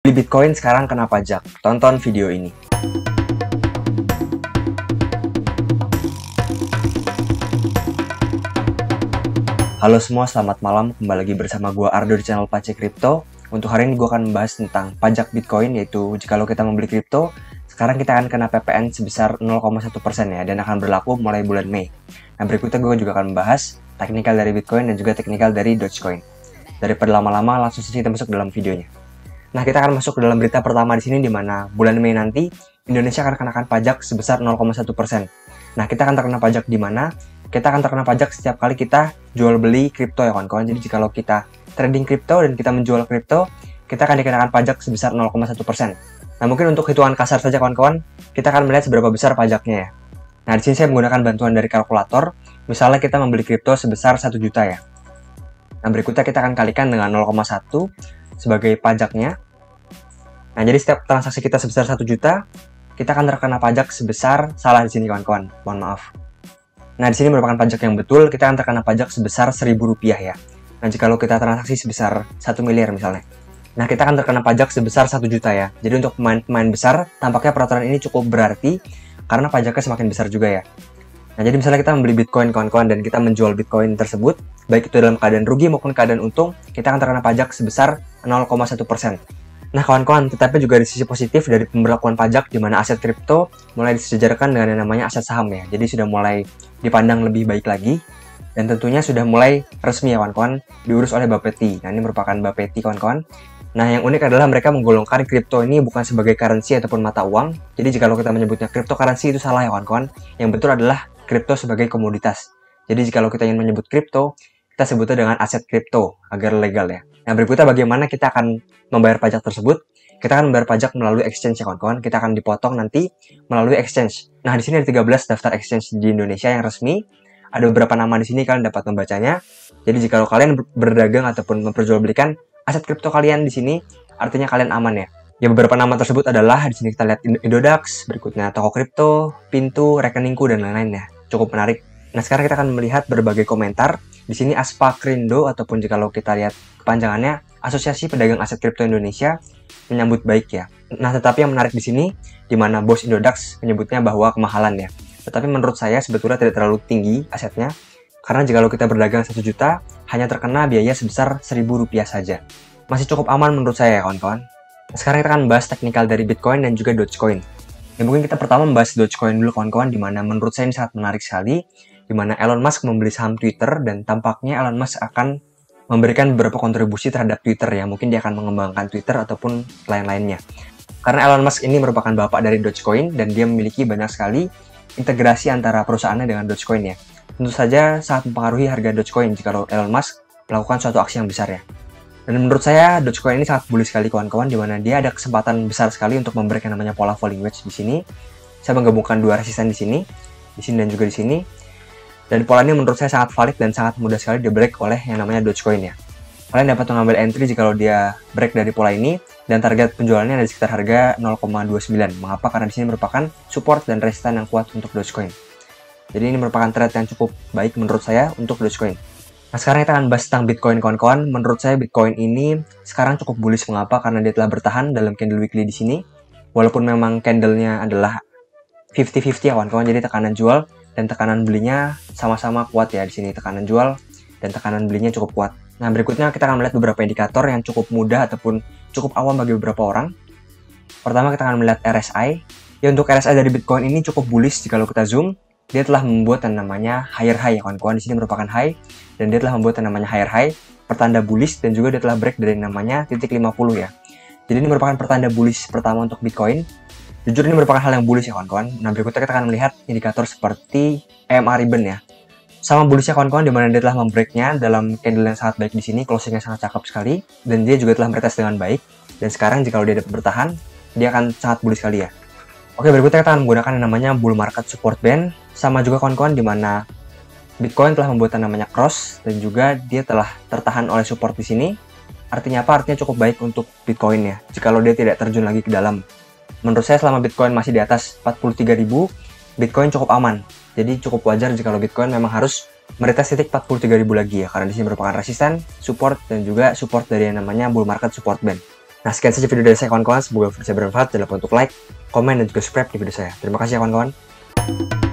Beli Bitcoin sekarang kena pajak. Tonton video ini. Halo semua, selamat malam. Kembali lagi bersama gue Ardo di channel Pace Crypto. Untuk hari ini gue akan membahas tentang pajak Bitcoin, yaitu jikalau kita membeli kripto, sekarang kita akan kena PPN sebesar 0,1% ya, dan akan berlaku mulai bulan Mei. Nah, berikutnya gue juga akan membahas teknikal dari Bitcoin dan juga teknikal dari Dogecoin. Daripada lama-lama, langsung saja kita masuk dalam videonya. Nah, kita akan masuk ke dalam berita pertama di sini, di mana bulan Mei nanti Indonesia akan kenakan pajak sebesar 0,1%. Nah, kita akan terkena pajak di mana? Kita akan terkena pajak setiap kali kita jual beli kripto ya kawan-kawan. Jadi jikalau kita trading kripto dan kita menjual kripto, kita akan dikenakan pajak sebesar 0,1%. Nah, mungkin untuk hitungan kasar saja kawan-kawan, kita akan melihat seberapa besar pajaknya ya. Nah, di sini saya menggunakan bantuan dari kalkulator. Misalnya kita membeli kripto sebesar 1 juta ya. Nah, berikutnya kita akan kalikan dengan 0,1 sebagai pajaknya. Nah, jadi setiap transaksi kita sebesar 1 juta, kita akan terkena pajak sebesar, salah di sini kawan-kawan, mohon maaf. Nah, di sini merupakan pajak yang betul, kita akan terkena pajak sebesar Rp1.000 ya. Nah, jikalau kita transaksi sebesar 1 miliar misalnya. Nah, kita akan terkena pajak sebesar 1 juta ya. Jadi untuk pemain besar, tampaknya peraturan ini cukup berarti, karena pajaknya semakin besar juga ya. Nah, jadi misalnya kita membeli Bitcoin kawan-kawan dan kita menjual Bitcoin tersebut, baik itu dalam keadaan rugi maupun keadaan untung, kita akan terkena pajak sebesar 0,1%. Nah, kawan-kawan, tetapi juga ada sisi positif dari pemberlakuan pajak di mana aset kripto mulai disejajarkan dengan yang namanya aset saham ya. Jadi sudah mulai dipandang lebih baik lagi, dan tentunya sudah mulai resmi ya kawan-kawan, diurus oleh Bapeti. Nah, ini merupakan Bapeti kawan-kawan. Nah, yang unik adalah mereka menggolongkan kripto ini bukan sebagai currency ataupun mata uang. Jadi jika kita menyebutnya cryptocurrency itu salah ya kawan-kawan. Yang betul adalah kripto sebagai komoditas. Jadi jika kita ingin menyebut kripto, kita sebutnya dengan aset kripto agar legal ya. Nah, berikutnya bagaimana kita akan membayar pajak tersebut? Kita akan membayar pajak melalui exchange ya kawan-kawan. Kita akan dipotong nanti melalui exchange. Nah, di sini ada 13 daftar exchange di Indonesia yang resmi. Ada beberapa nama di sini, kalian dapat membacanya. Jadi jika kalian berdagang ataupun memperjualbelikan aset kripto kalian di sini, artinya kalian aman ya. Ya, beberapa nama tersebut adalah di sini kita lihat Indodax, berikutnya Toko Kripto, Pintu, Rekeningku, dan lain-lain ya. Cukup menarik. Nah, sekarang kita akan melihat berbagai komentar. Di sini Aspakrindo ataupun jika kita lihat kepanjangannya Asosiasi Pedagang Aset Kripto Indonesia menyambut baik ya. Nah, tetapi yang menarik di sini di mana bos Indodax menyebutnya bahwa kemahalan ya. Tetapi menurut saya sebetulnya tidak terlalu tinggi asetnya. Karena jika kita berdagang 1 juta, hanya terkena biaya sebesar Rp1.000 saja. Masih cukup aman menurut saya ya kawan-kawan. Sekarang kita akan membahas teknikal dari Bitcoin dan juga Dogecoin. Ya, mungkin kita pertama membahas Dogecoin dulu kawan-kawan, di mana menurut saya ini sangat menarik sekali, di mana Elon Musk membeli saham Twitter dan tampaknya Elon Musk akan memberikan beberapa kontribusi terhadap Twitter ya. Mungkin dia akan mengembangkan Twitter ataupun lain-lainnya. Karena Elon Musk ini merupakan bapak dari Dogecoin dan dia memiliki banyak sekali integrasi antara perusahaannya dengan Dogecoin ya. Tentu saja sangat mempengaruhi harga Dogecoin jika Elon Musk melakukan suatu aksi yang besar ya. Dan menurut saya Dogecoin ini sangat bullish sekali kawan-kawan, di mana dia ada kesempatan besar sekali untuk memberikan namanya pola falling wedge di sini. Saya menggabungkan dua resisten di sini dan juga di sini. Dan pola ini menurut saya sangat valid dan sangat mudah sekali di break oleh yang namanya Dogecoin ya. Kalian dapat mengambil entry jika dia break dari pola ini, dan target penjualannya ada di sekitar harga 0,29. Mengapa? Karena di sini merupakan support dan resisten yang kuat untuk Dogecoin. Jadi ini merupakan trade yang cukup baik menurut saya untuk Dogecoin. Nah, sekarang kita akan bahas tentang Bitcoin kawan-kawan. Menurut saya Bitcoin ini sekarang cukup bullish. Mengapa? Karena dia telah bertahan dalam candle weekly di sini. Walaupun memang candlenya adalah 50-50 ya kawan-kawan. Jadi tekanan jual dan tekanan belinya sama-sama kuat ya di sini. Tekanan jual dan tekanan belinya cukup kuat. Nah, berikutnya kita akan melihat beberapa indikator yang cukup mudah ataupun cukup awam bagi beberapa orang. Pertama kita akan melihat RSI. Ya, untuk RSI dari Bitcoin ini cukup bullish jika kita zoom. Dia telah membuat yang namanya higher high ya kawan-kawan. Di sini merupakan high dan dia telah membuat yang namanya higher high, pertanda bullish, dan juga dia telah break dari namanya titik 50 ya. Jadi ini merupakan pertanda bullish pertama untuk Bitcoin. Jujur ini merupakan hal yang bullish ya kawan-kawan. Nah, berikutnya kita akan melihat indikator seperti EMA ribbon ya. Sama bullishnya kawan-kawan, di mana dia telah membreaknya dalam candle yang sangat baik di sini, closingnya sangat cakep sekali, dan dia juga telah meretest dengan baik. Dan sekarang jika dia dapat bertahan, dia akan sangat bullish sekali ya. Oke, berikutnya kita akan menggunakan yang namanya bull market support band. Sama juga kawan-kawan, di mana Bitcoin telah membuat yang namanya cross dan juga dia telah tertahan oleh support di sini. Artinya apa? Artinya cukup baik untuk Bitcoin ya, jikalau dia tidak terjun lagi ke dalam. Menurut saya selama Bitcoin masih di atas 43.000, Bitcoin cukup aman. Jadi cukup wajar jika Bitcoin memang harus meretest titik 43.000 lagi ya, karena di sini merupakan resisten, support, dan juga support dari yang namanya bull market support band. Nah, sekian saja video dari saya kawan-kawan, semoga bisa bermanfaat. Jangan lupa untuk like, komen, dan juga subscribe di video saya. Terima kasih ya kawan-kawan.